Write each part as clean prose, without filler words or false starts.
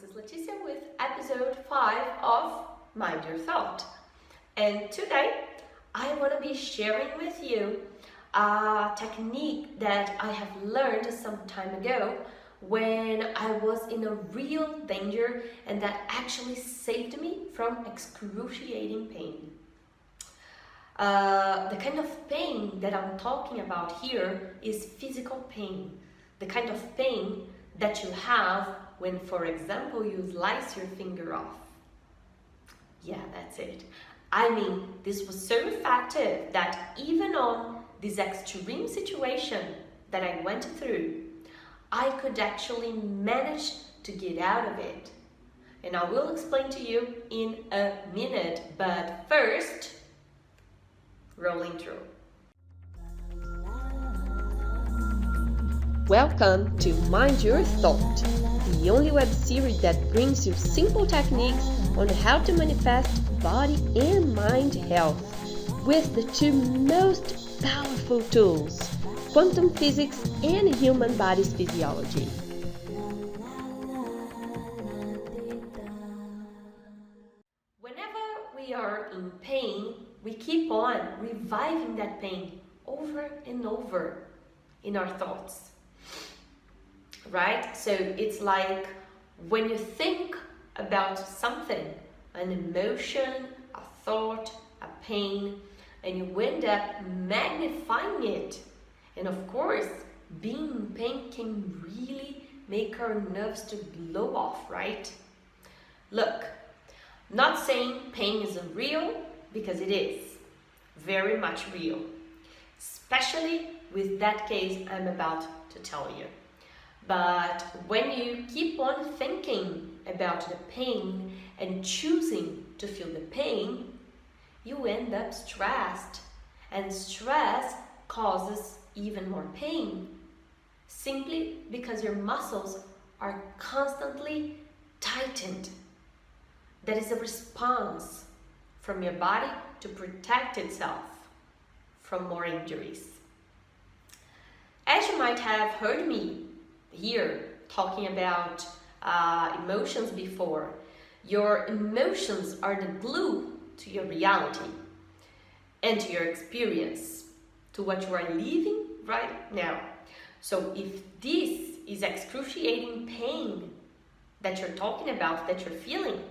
this is Leticia with episode 5 of Mind Your Thought. And today I want to be sharing with you a technique that I have learned some time ago when I was in a real danger, and that actually saved me from excruciating pain. The kind of pain that I'm talking about here is physical pain. The kind of pain that you have when, for example, you slice your finger off. Yeah, that's it. I mean, this was so effective that even on this extreme situation that I went through, I could actually manage to get out of it. And I will explain to you in a minute, but first, rolling through. Welcome to Mind Your Thought, the only web series that brings you simple techniques on how to manifest body and mind health with the two most powerful tools, quantum physics and human body's physiology. Whenever we are in pain, we keep on reviving that pain over and over in our thoughts. Right? So it's like when you think about something, an emotion, a thought, a pain, and you end up magnifying it. And of course, being in pain can really make our nerves to blow off, right? Look, I'm not saying pain isn't real, because it is very much real, especially with that case I'm about to tell you. But when you keep on thinking about the pain and choosing to feel the pain, you end up stressed, and stress causes even more pain, simply because your muscles are constantly tightened. That is a response from your body to protect itself from more injuries. As you might have heard me here talking about emotions before, your emotions are the glue to your reality and to your experience, to what you are living right now. So if this is excruciating pain that you're talking about, that you're feeling,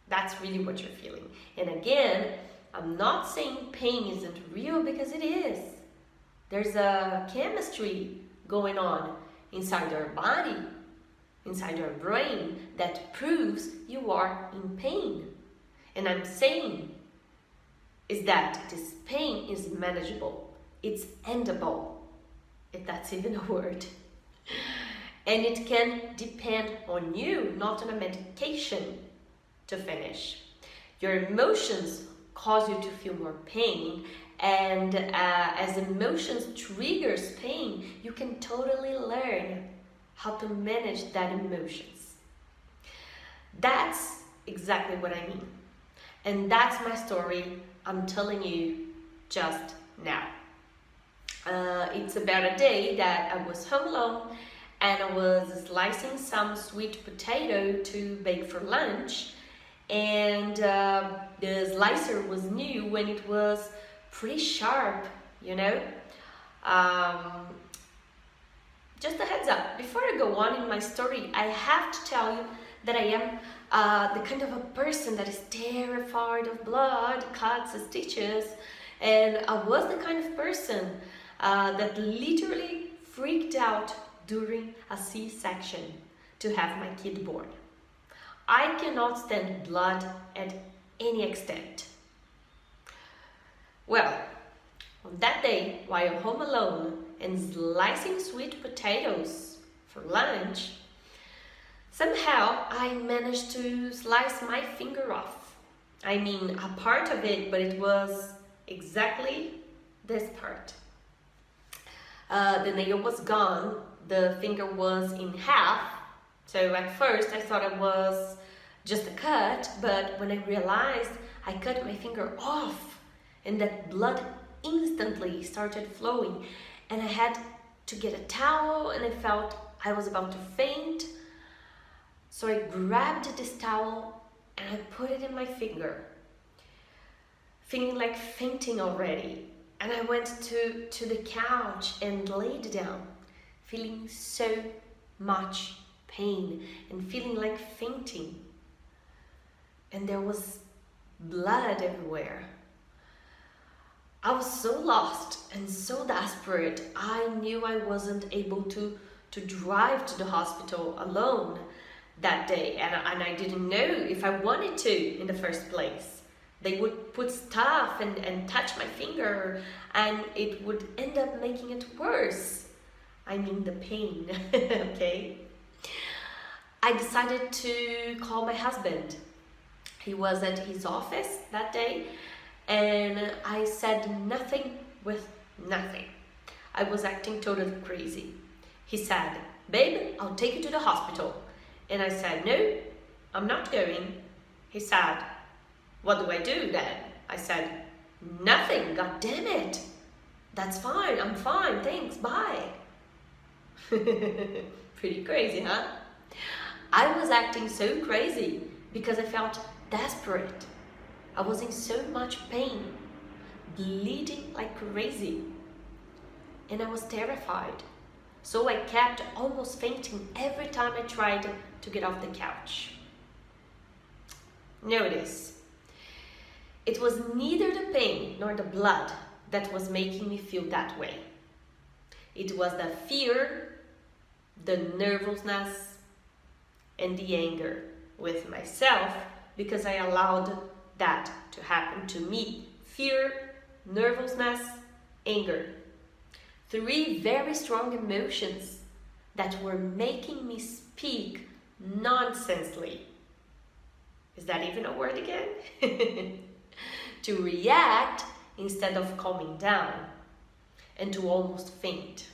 that's really what you're feeling. And again, I'm not saying pain isn't real, because it is. There's a chemistry going on inside your body, inside your brain, that proves you are in pain. And I'm saying is that this pain is manageable, it's endable, if that's even a word. And it can depend on you, not on a medication to finish. Your emotions cause you to feel more pain, and as emotions triggers pain, you can totally learn how to manage that emotions. That's exactly what I mean. And that's my story I'm telling you just now. It's about a day that I was home alone, and I was slicing some sweet potato to bake for lunch. And the slicer was new, and it was pretty sharp, you know. Just a heads up, before I go on in my story, I have to tell you that I am the kind of a person that is terrified of blood, cuts, and stitches. And I was the kind of person that literally freaked out during a C-section to have my kid born. I cannot stand blood at any extent. Well, on that day, while home alone and slicing sweet potatoes for lunch, somehow I managed to slice my finger off. I mean, a part of it, but it was exactly this part. The nail was gone, the finger was in half. So at first I thought it was just a cut, but when I realized I cut my finger off, and that blood instantly started flowing, and I had to get a towel, and I felt I was about to faint, So I grabbed this towel and I put it in my finger, feeling like fainting already. And I went to the couch and laid down, feeling so much pain and feeling like fainting. And there was blood everywhere. I was so lost and so desperate. I knew I wasn't able to drive to the hospital alone that day, and I didn't know if I wanted to in the first place. They would put stuff and touch my finger, and it would end up making it worse. I mean the pain, okay? I decided to call my husband. He was at his office that day, and I said nothing with nothing. I was acting totally crazy. He said, "Babe, I'll take you to the hospital." And I said, "No, I'm not going." He said, "What do I do then?" I said, "Nothing, god damn it. That's fine, I'm fine, thanks, bye." Pretty crazy, huh? I was acting so crazy because I felt desperate. I was in so much pain, bleeding like crazy, and I was terrified. So I kept almost fainting every time I tried to get off the couch. Notice, it was neither the pain nor the blood that was making me feel that way. It was the fear, the nervousness, and the anger with myself because I allowed that to happen to me. Fear, nervousness, anger. 3 very strong emotions that were making me speak nonsensely. Is that even a word again? To react instead of calming down, and to almost faint.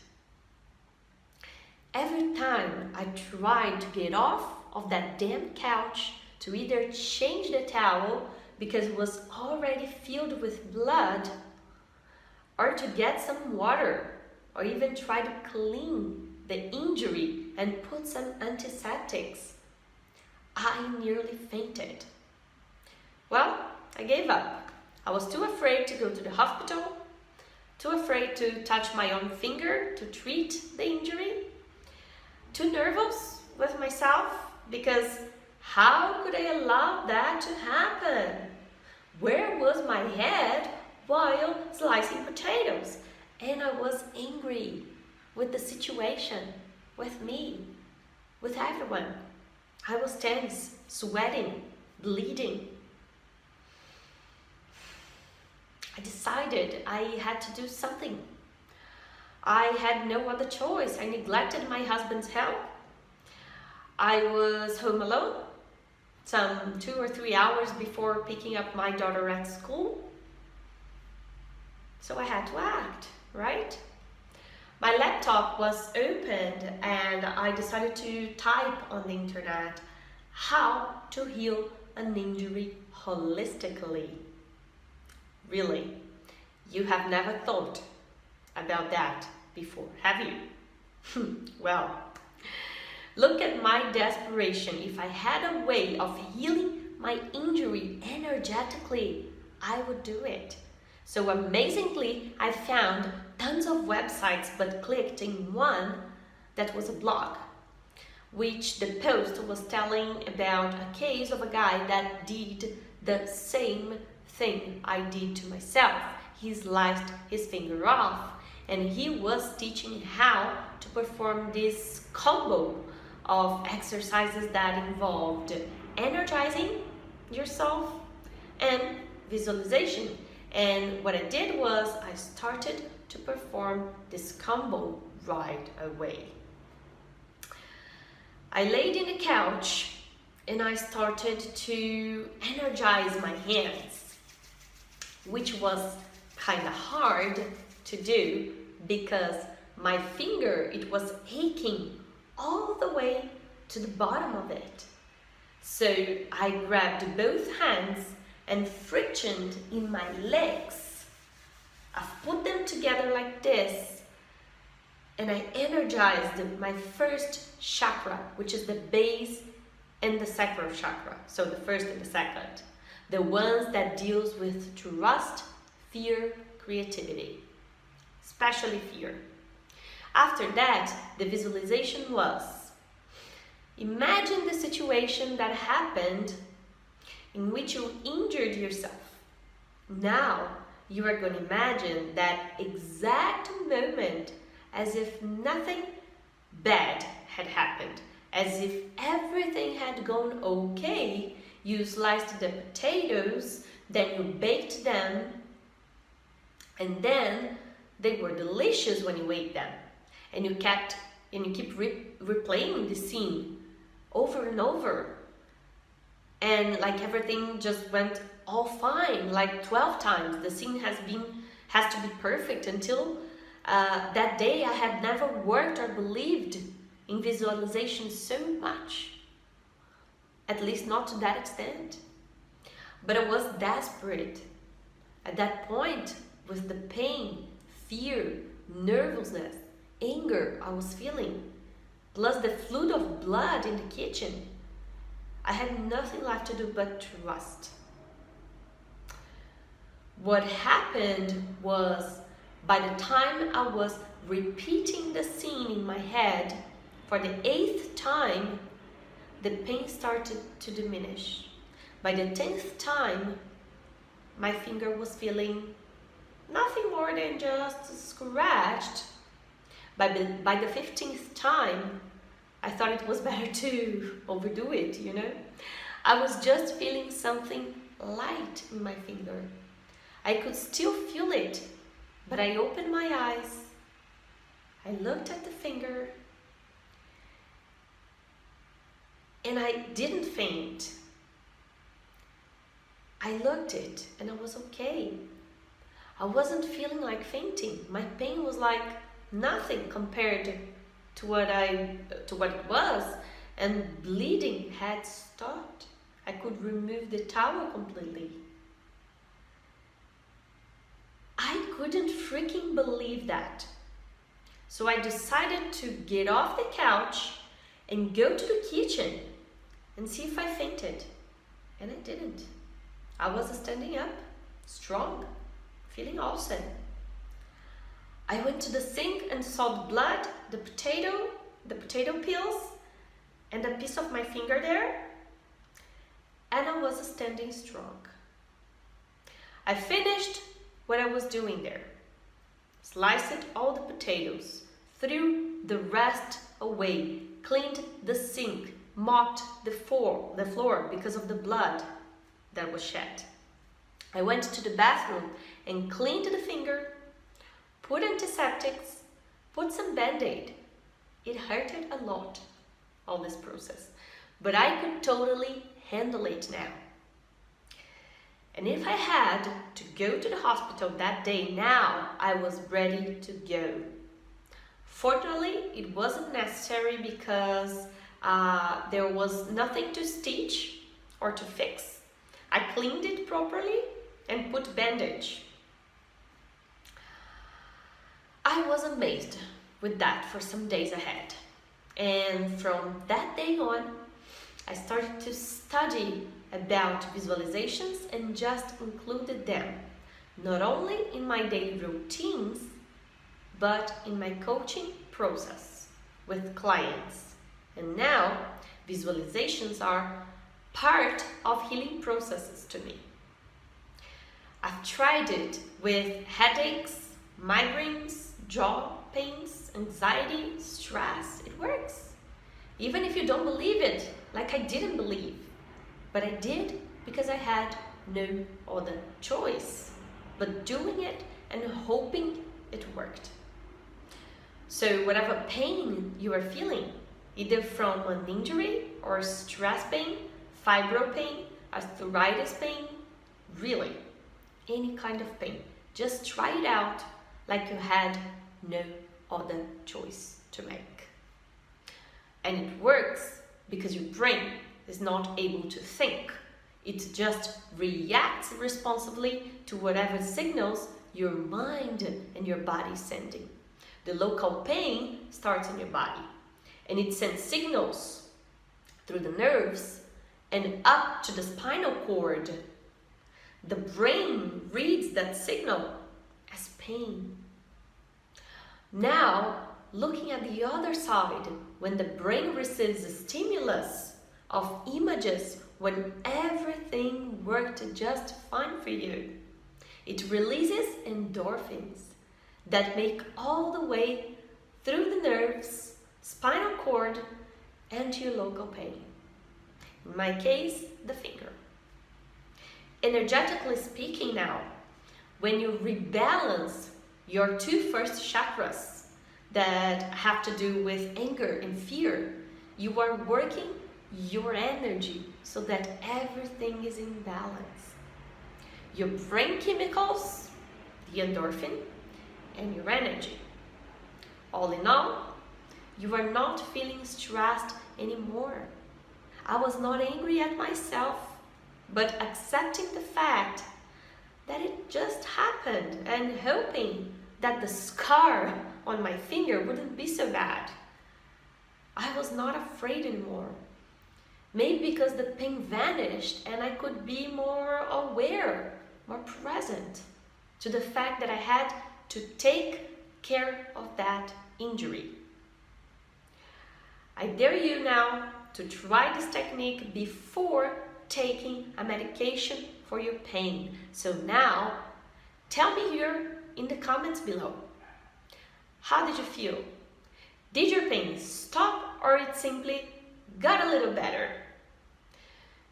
Every time I tried to get off of that damn couch to either change the towel because it was already filled with blood, or to get some water, or even try to clean the injury and put some antiseptics, I nearly fainted. Well, I gave up. I was too afraid to go to the hospital, too afraid to touch my own finger to treat the injury, too nervous with myself because how could I allow that to happen? Where was my head while slicing potatoes? And I was angry with the situation, with me, with everyone. I was tense, sweating, bleeding. I decided I had to do something. I had no other choice. I neglected my husband's help. I was home alone, some 2 or 3 hours before picking up my daughter at school. So I had to act, right? My laptop was opened and I decided to type on the internet how to heal an injury holistically. Really, you have never thought about that before, have you? Well, look at my desperation. If I had a way of healing my injury energetically, I would do it. So amazingly, I found tons of websites but clicked in one that was a blog, which the post was telling about a case of a guy that did the same thing I did to myself. He sliced his finger off and he was teaching how to perform this combo of exercises that involved energizing yourself and visualization. And what I did was I started to perform this combo right away. I laid in the couch and I started to energize my hands, which was kind of hard to do because my finger, it was aching all the way to the bottom of it. So I grabbed both hands and frictioned in my legs. I've put them together like this and I energized my first chakra, which is the base and the sacral chakra, so the first and the second, the ones that deals with trust, fear, creativity, especially fear. After that, the visualization was, imagine the situation that happened in which you injured yourself. Now you are going to imagine that exact moment as if nothing bad had happened, as if everything had gone okay. You sliced the potatoes, then you baked them, and then they were delicious when you ate them. And you keep replaying the scene over and over. And like everything just went all fine, like 12 times. The scene has to be perfect until that day I had never worked or believed in visualization so much. At least not to that extent. But I was desperate. At that point, with the pain, fear, nervousness, anger I was feeling, plus the flood of blood in the kitchen, I had nothing left to do but trust. What happened was, by the time I was repeating the scene in my head for the 8th time, the pain started to diminish. By the 10th time, my finger was feeling nothing more than just scratched. By the 15th time, I thought it was better to overdo it, you know? I was just feeling something light in my finger. I could still feel it, but I opened my eyes. I looked at the finger, and I didn't faint. I looked it, and I was okay. I wasn't feeling like fainting. My pain was like nothing compared to what it was, and bleeding had stopped. I could remove the towel completely. I couldn't freaking believe that. So I decided to get off the couch and go to the kitchen and see if I fainted. And I didn't. I was standing up, strong, feeling awesome. I went to the sink and saw the blood, the potato peels, and a piece of my finger there, and I was standing strong. I finished what I was doing there. Sliced all the potatoes, threw the rest away, cleaned the sink, mopped the floor because of the blood that was shed. I went to the bathroom and cleaned the finger, put antiseptics, put some Band-Aid. It hurted a lot, all this process, but I could totally handle it now. And if I had to go to the hospital that day now, I was ready to go. Fortunately, it wasn't necessary because there was nothing to stitch or to fix. I cleaned it properly and put bandage. I was amazed with that for some days ahead. And from that day on, I started to study about visualizations and just included them, not only in my daily routines, but in my coaching process with clients. And now, visualizations are part of healing processes to me. I've tried it with headaches, migraines, jaw pains, anxiety, stress. It works. Even if you don't believe it, like I didn't believe. But I did because I had no other choice but doing it and hoping it worked. So whatever pain you are feeling, either from an injury or stress pain, fibro pain, arthritis pain, really, any kind of pain, just try it out like you had no other choice to make. And it works because your brain is not able to think. It just reacts responsively to whatever signals your mind and your body is sending. The local pain starts in your body and it sends signals through the nerves and up to the spinal cord. The brain reads that signal as pain. Now, looking at the other side, when the brain receives a stimulus of images when everything worked just fine for you, it releases endorphins that make all the way through the nerves, spinal cord, and to your local pain. In my case, the finger. Energetically speaking now, when you rebalance your two first chakras that have to do with anger and fear, you are working your energy so that everything is in balance. Your brain chemicals, the endorphin, and your energy. All in all, you are not feeling stressed anymore. I was not angry at myself, but accepting the fact that it just happened and hoping that the scar on my finger wouldn't be so bad. I was not afraid anymore. Maybe because the pain vanished and I could be more aware, more present to the fact that I had to take care of that injury. I dare you now to try this technique before taking a medication for your pain. So now, tell me here in the comments below. How did you feel? Did your pain stop or it simply got a little better?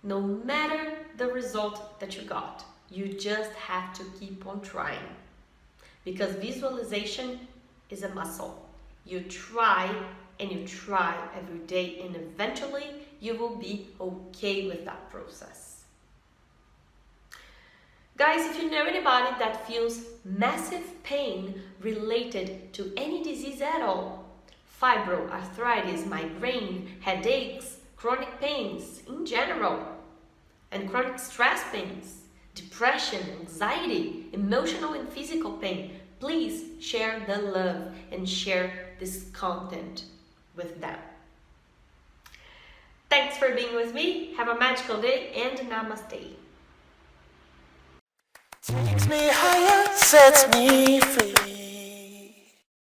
No matter the result that you got, you just have to keep on trying. Because visualization is a muscle. You try and you try every day, and eventually you will be okay with that process. Guys, if you know anybody that feels massive pain related to any disease at all, fibro, arthritis, migraine, headaches, chronic pains in general, and chronic stress pains, depression, anxiety, emotional and physical pain, please share the love and share this content with them. Thanks for being with me. Have a magical day and namaste. Takes me higher, sets me free.